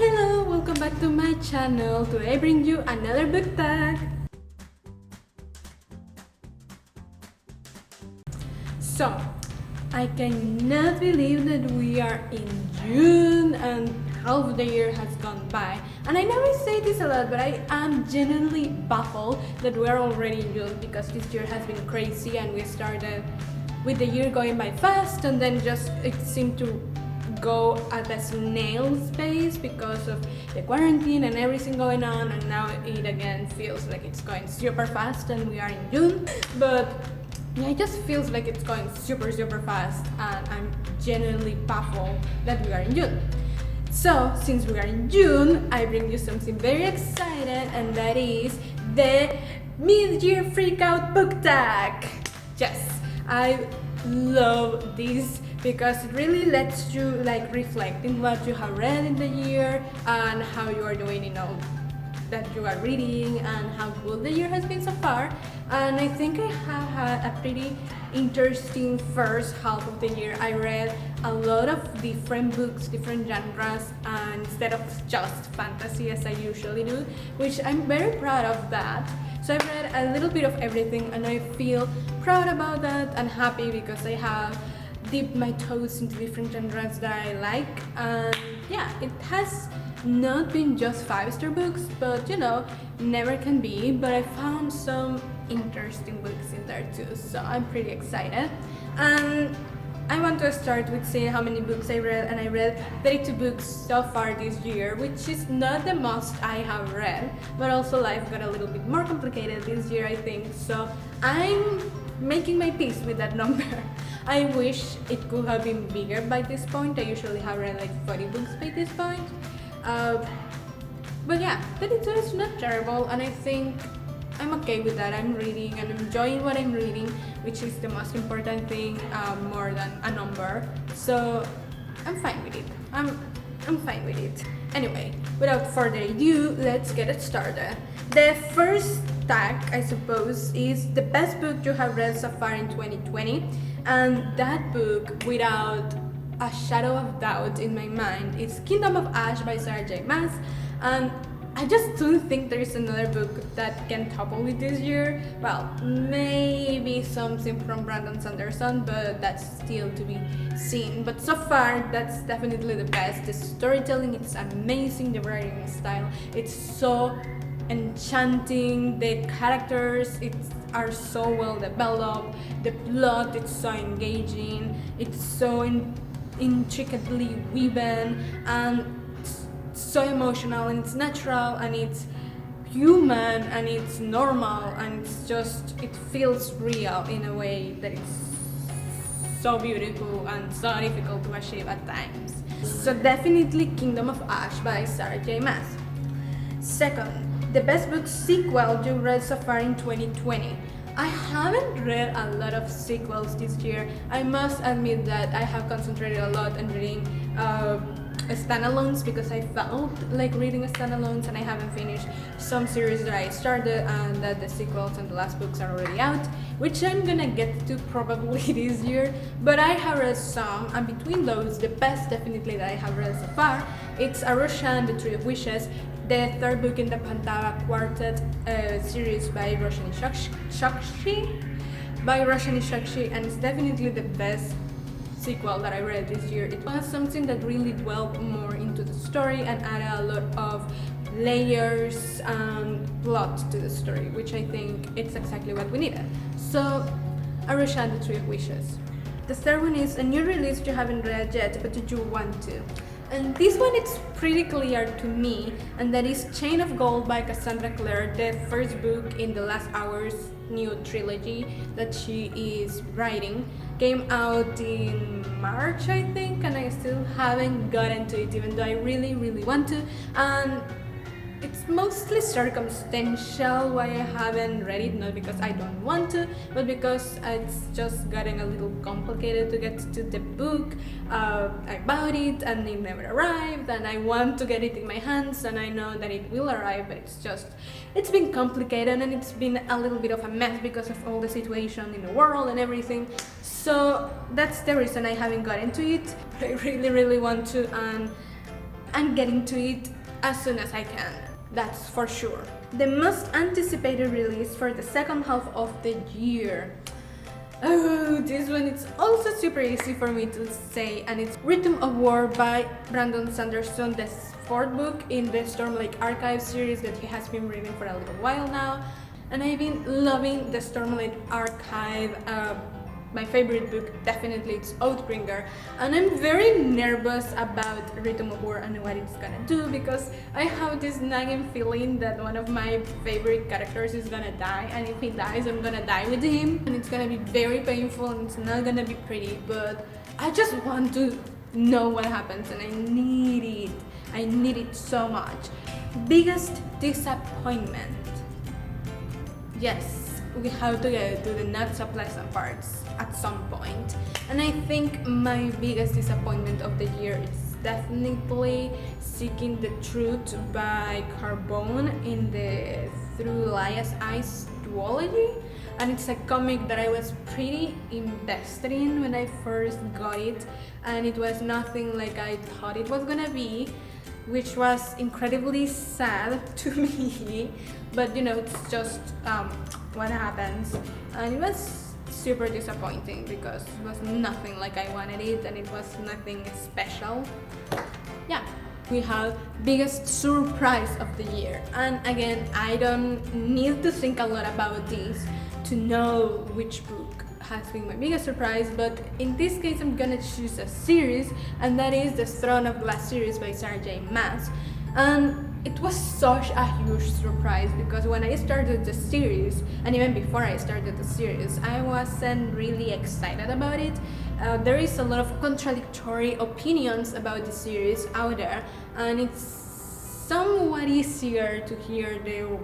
Hello, welcome back to my channel. Today I bring you another book tag. So, I cannot believe that we are in June and half the year has gone by. And I never say this a lot, but I am genuinely baffled that we are already in June because this year has been crazy and we started with the year going by fast and then it seemed to go at a snail's pace because of the quarantine and everything going on, and now it again feels like it's going super fast and we are in June. But yeah, it just feels like it's going super fast and I'm genuinely baffled that we are in June. So since we are in June, I bring you something very exciting, and that is the Mid-Year Freakout book tag. Yes, I love this because it really lets you reflect in what you have read in the year and how you are doing in all that you are reading and how good the year has been so far. And I think I have had a pretty interesting first half of the year. I read a lot of different books, different genres, and instead of just fantasy as I usually do, which I'm very proud of that. So I've read a little bit of everything and I feel proud about that and happy because I have dipped my toes into different genres that I like. And yeah, it has not been just 5-star books, but never can be, but I found some interesting books in there too, so I'm pretty excited. And I want to start with saying how many books I read, and I read 32 books so far this year, which is not the most I have read, but also life got a little bit more complicated this year, I think, so I'm making my peace with that number. I wish it could have been bigger by this point. I usually have read like 40 books by this point. But yeah, 32 is not terrible, and I think I'm okay with that. I'm reading and enjoying what I'm reading, which is the most important thing, more than a number. So I'm fine with it. I'm fine with it. Anyway, without further ado, let's get it started. The first tag, I suppose, is the best book you have read so far in 2020, and that book, without a shadow of doubt in my mind, is Kingdom of Ash by Sarah J. Maas. And I just don't think there is another book that can topple it this year. Well, maybe something from Brandon Sanderson, but that's still to be seen. But so far, that's definitely the best. The storytelling, it's amazing. The writing style, it's so enchanting. The characters, are so well developed. The plot, it's so engaging. It's so intricately woven, and it's so emotional, and it's natural, and it's human, and it's normal, and it feels real in a way that is so beautiful and so difficult to achieve at times. So definitely Kingdom of Ash by Sarah J. Maas. Second, the best book sequel you read so far in 2020. I haven't read a lot of sequels this year. I must admit that I have concentrated a lot on reading standalones because I felt like reading standalones, and I haven't finished some series that I started and that the sequels and the last books are already out, which I'm gonna get to probably this year. But I have read some, and between those, the best definitely that I have read so far, it's Arusha and the Tree of Wishes, the third book in the Pantava Quartet series by Roshani Shakshi, and it's definitely the best sequel that I read this year. It was something that really dwelled more into the story and added a lot of layers and plot to the story, which I think it's exactly what we needed. So, Arusha and the Tree of Wishes. The third one is a new release you haven't read yet, but you want to. And this one, it's pretty clear to me, and that is Chain of Gold by Cassandra Clare, the first book in the Last Hours new trilogy that she is writing. Came out in March, I think, and I still haven't gotten to it, even though I really want to. And it's mostly circumstantial why I haven't read it, not because I don't want to, but because it's just getting a little complicated to get to the book. I bought it and it never arrived, and I want to get it in my hands, and I know that it will arrive, but it's been complicated, and it's been a little bit of a mess because of all the situation in the world and everything. So that's the reason I haven't gotten to it, but I really want to, and and getting to it as soon as I can. That's for sure. The most anticipated release for the second half of the year. Oh, this one it's also super easy for me to say, and it's Rhythm of War by Brandon Sanderson, the fourth book in the Storm Lake Archive series that he has been reading for a little while now. And I've been loving the Storm Lake Archive. My favorite book definitely is Oathbringer, and I'm very nervous about Rhythm of War and what it's gonna do, because I have this nagging feeling that one of my favorite characters is gonna die, and if he dies I'm gonna die with him, and it's gonna be very painful and it's not gonna be pretty, but I just want to know what happens and I need it so much. Biggest disappointment. Yes, we have to go to the not so pleasant parts at some point. And I think my biggest disappointment of the year is definitely Seeking the Truth by Carbone in the Through Lia's Eyes duology. And it's a comic that I was pretty invested in when I first got it, and it was nothing like I thought it was gonna be, which was incredibly sad to me, but you know, it's just what happens. And it was super disappointing because it was nothing like I wanted it, and it was nothing special. Yeah, we have biggest surprise of the year, and again, I don't need to think a lot about this to know which book has been my biggest surprise, but in this case I'm gonna choose a series, and that is the Throne of Glass series by Sarah J. Maas. And it was such a huge surprise because when I started the series, and even before I started the series, I wasn't really excited about it. There is a lot of contradictory opinions about the series out there, and it's somewhat easier to hear the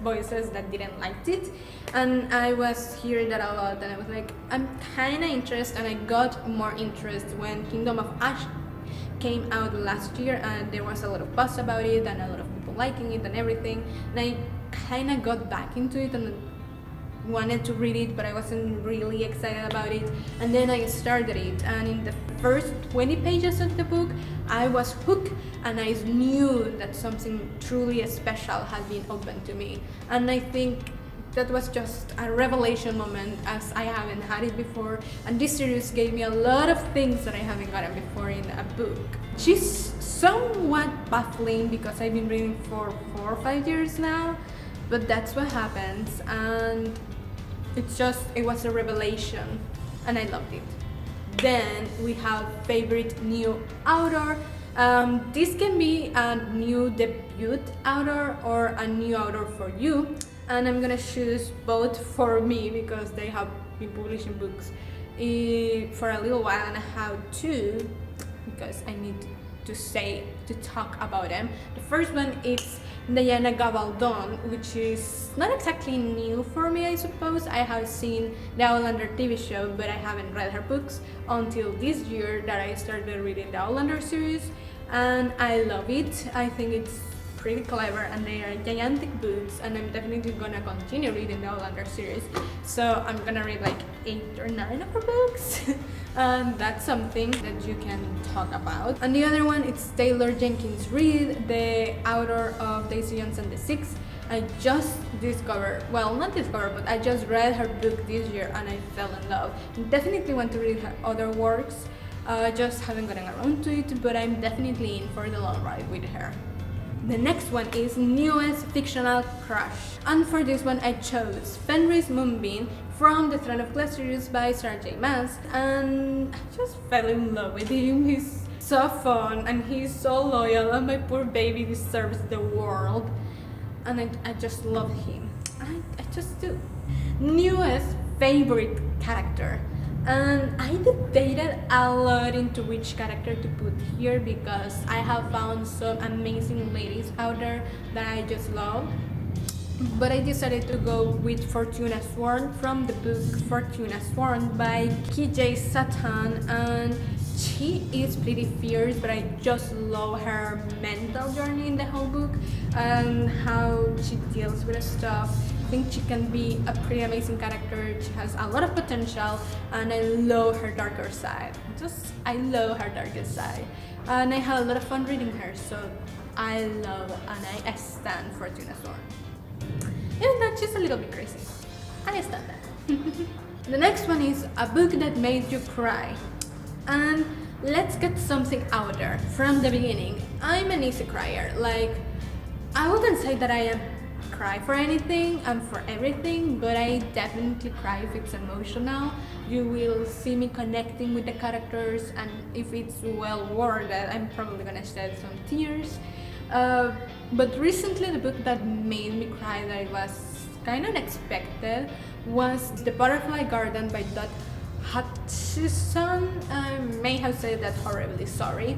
voices that didn't like it, and I was hearing that a lot, and I was like, I'm kinda interested, and I got more interest when Kingdom of Ash came out last year, and there was a lot of buzz about it and a lot of people liking it and everything, and I kinda got back into it and wanted to read it, but I wasn't really excited about it. And then I started it, and in the first 20 pages of the book I was hooked, and I knew that something truly special had been opened to me, and I think that was just a revelation moment, as I haven't had it before, and this series gave me a lot of things that I haven't gotten before in a book. She's somewhat baffling because I've been reading for 4 or 5 years now, but that's what happens, and it was a revelation, and I loved it. Then we have favorite new author. This can be a new debut author or a new author for you, and I'm gonna choose both for me because they have been publishing books for a little while, and I have two because I need to talk about them. The first one is Diana Gabaldon, which is not exactly new for me, I suppose. I have seen the Outlander TV show, but I haven't read her books until this year that I started reading the Outlander series, and I love it. I think it's pretty clever, and they are gigantic books, and I'm definitely gonna continue reading the Outlander series, so I'm gonna read like 8 or 9 of her books and that's something that you can talk about. And the other one, it's Taylor Jenkins Reid, the author of Daisy Jones and the Six. I just but I just read her book this year and I fell in love. Definitely want to read her other works, just haven't gotten around to it, but I'm definitely in for the long ride with her. The next one is newest fictional crush, and for this one I chose Fenris Moonbeam from the Throne of Glass series by Sarah J. Maas, and I just fell in love with him. He's so fun and he's so loyal, and my poor baby deserves the world, and I just love him. I just do. Newest favorite character. And I debated a lot into which character to put here because I have found some amazing ladies out there that I just love. But I decided to go with Fortuna Swom from the book Fortuna Swom by KJ Satan, and she is pretty fierce, but I just love her mental journey in the whole book and how she deals with stuff. think she can be a pretty amazing character. She has a lot of potential, and I love her darker side. I love her darker side, and I had a lot of fun reading her. So I love and I stand Fortuna Swom. Even though she's a little bit crazy, I stand that. The next one is a book that made you cry, and let's get something out there from the beginning. I'm an easy crier. Like, I wouldn't say that I cry for anything and for everything, but I definitely cry if it's emotional. You will see me connecting with the characters, and if it's well worded, I'm probably gonna shed some tears. But recently, the book that made me cry, that it was kind of unexpected, was The Butterfly Garden by Hutchison. I may have said that horribly, sorry.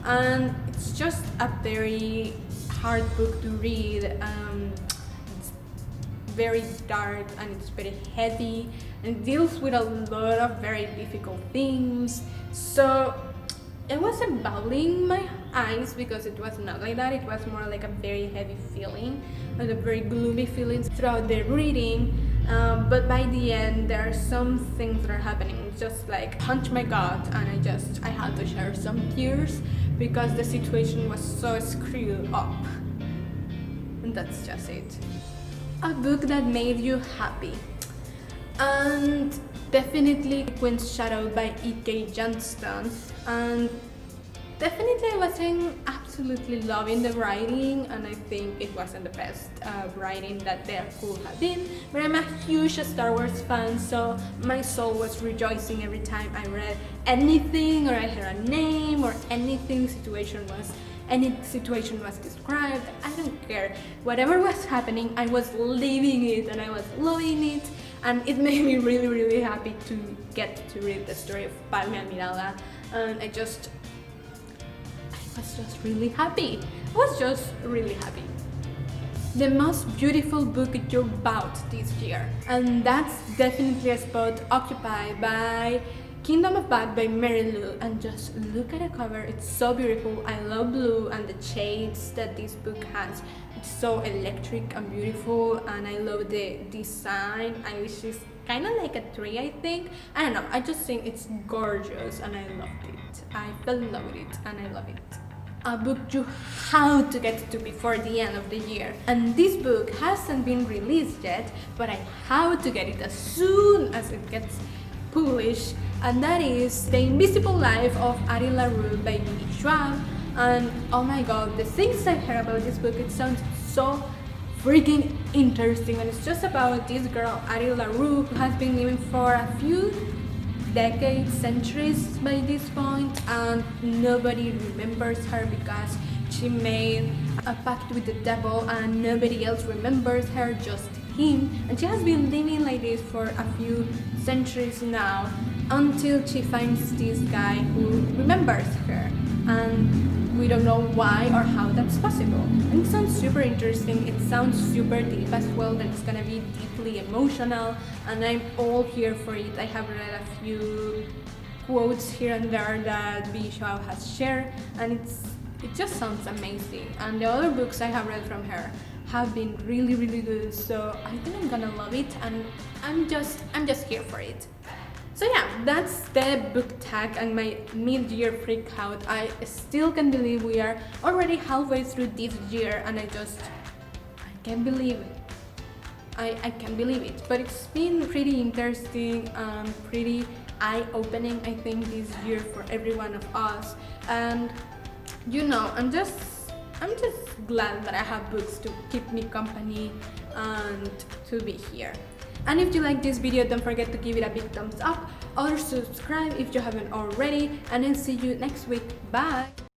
And it's just a very hard book to read. It's very dark and it's very heavy and it deals with a lot of very difficult themes. So it wasn't bubbling my eyes because it was not like that. It was more like a very heavy feeling and a very gloomy feeling throughout the reading. But by the end, there are some things that are happening just like punch my gut, and I had to share some tears because the situation was so screwed up. And that's just it. A book that made you happy. And definitely Queen's Shadow by E.K. Johnston. And definitely I wasn't absolutely loving the writing, and I think it wasn't the best writing that there could have been, but I'm a huge Star Wars fan, so my soul was rejoicing every time I read anything or I heard a name or any situation was described. I don't care. Whatever was happening, I was living it and I was loving it, and it made me really, really happy to get to read the story of Padme Amidala, and I was just really happy. I was just really happy. The most beautiful book you bought this year, and that's definitely a spot occupied by Kingdom of Bad by Mary Lou, and just look at the cover, it's so beautiful. I love blue and the shades that this book has. It's so electric and beautiful, and I love the design. I wish it's kind of like a tree, I think. I don't know, I just think it's gorgeous and I loved it. I fell in love with it and I love it. A book you have to get to before the end of the year, and this book hasn't been released yet, but I have to get it as soon as it gets published, and that is The Invisible Life of Addie LaRue by B. Schwab. And oh my god, the things I heard about this book, it sounds so freaking interesting, and it's just about this girl Addie LaRue who has been living for a few decades, centuries by this point, and nobody remembers her because she made a pact with the devil and nobody else remembers her, just him, and she has been living like this for a few centuries now until she finds this guy who remembers her, and we don't know why or how that's possible. And it sounds super interesting, it sounds super deep as well, that it's gonna be deeply emotional, and I'm all here for it. I have read a few quotes here and there that B. Schwab has shared, and it just sounds amazing. And the other books I have read from her have been really, really good, so I think I'm gonna love it, and I'm just here for it. So yeah, that's the book tag and my mid-year freak out. I still can't believe we are already halfway through this year, and I can't believe it. I can't believe it, but it's been pretty interesting and pretty eye-opening, I think, this year for every one of us. And you know, I'm just glad that I have books to keep me company and to be here. And if you like this video, don't forget to give it a big thumbs up or subscribe if you haven't already, and then see you next week. Bye!